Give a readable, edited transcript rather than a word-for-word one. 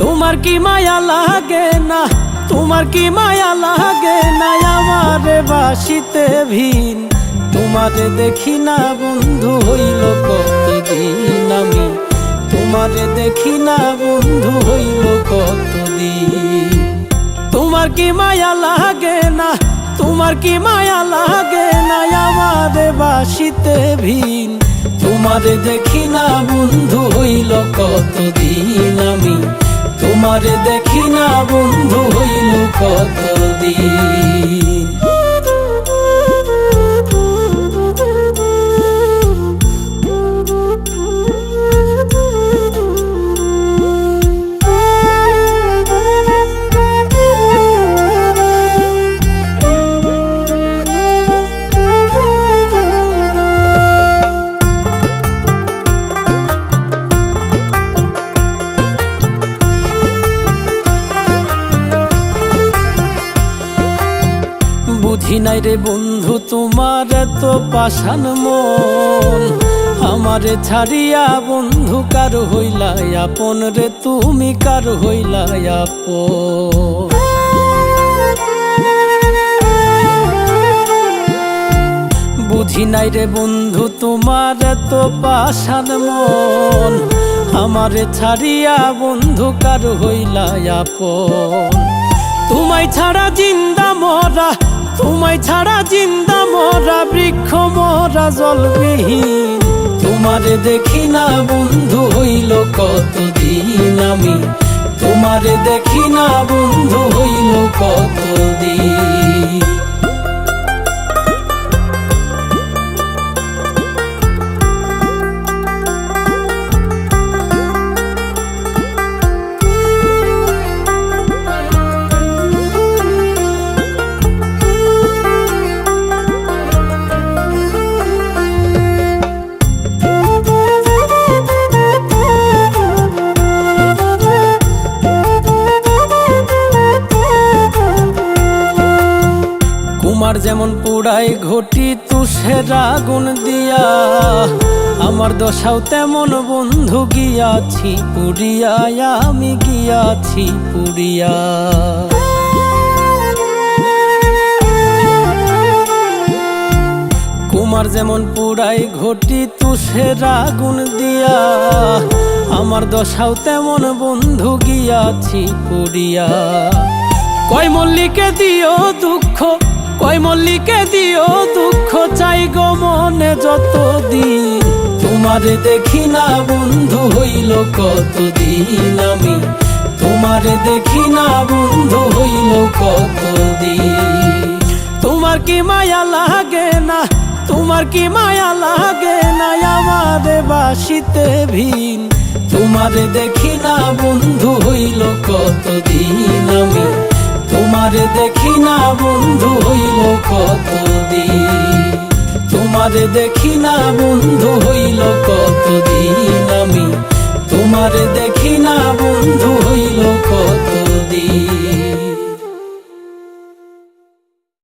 তোমার কি মায়া লাগে না, তোমার কি মায়া লাগে না আমারে বাসিতে ভিন। তোমারে দেখি না বন্ধু হইল কতদিন, আমি তোমারে দেখি না বন্ধু হইল কতদিন। তোমার কি মায়া লাগে না, তোমার কি মায়া লাগে না আমারে বাসিতে ভিন। তোমারে দেখি না বন্ধু হইল কতদিন, আমি তোমারে দেখি না বন্ধু হইল কতদিন। বুঝি নাই রে বন্ধু তোমার এত পাষাণ মন, আমারে ছাড়িয়া বন্ধু কার হইলা আপন রে, তুমি কার হইলা আপন। বুঝি নাই রে বন্ধু তোমার এত পাষাণ মন, আমারে ছাড়িয়া বন্ধু কার হইলা আপন। তোমায় ছাড়া জিন্দা মরা, তোমায় ছাড়া জিন্দা মরা, বৃক্ষ মরা জলবিহীন। তোমারে দেখি না বন্ধু হইল কতদিন, আমি তোমারে দেখি না বন্ধু হইল কতদিন। তোমার যেমন পুড়াই ঘটি তুষের আগুন দিয়া, আমার দশাও তেমন বন্ধু গিয়াছি পুরিয়া, আমি গিয়াছি পুরিয়া। কুমার যেমন পুড়াই ঘটি তুষের আগুন দিয়া, আমার দশাও তেমন বন্ধু গিয়াছি পুরিয়া। কয় মল্লিকে দিও দুঃখ, কয় মল্লিকে দিও দুঃখ, চাই গো মনে যতদিন। তোমারে দেখি না বন্ধু হইল কতদিন, আমি তোমারে দেখি না বন্ধু হইল কতদিন। তোমার কি মায়া লাগে না, তোমার কি মায়া লাগে না আমারে বাসিতে ভিন। তোমারে দেখি না বন্ধু হইল কতদিন, আমি তোমারে দেখি না বন্ধু হইল কতদিন। তোমারে দেখি না বন্ধু হইল কতদিন, আমি তোমারে দেখি না বন্ধু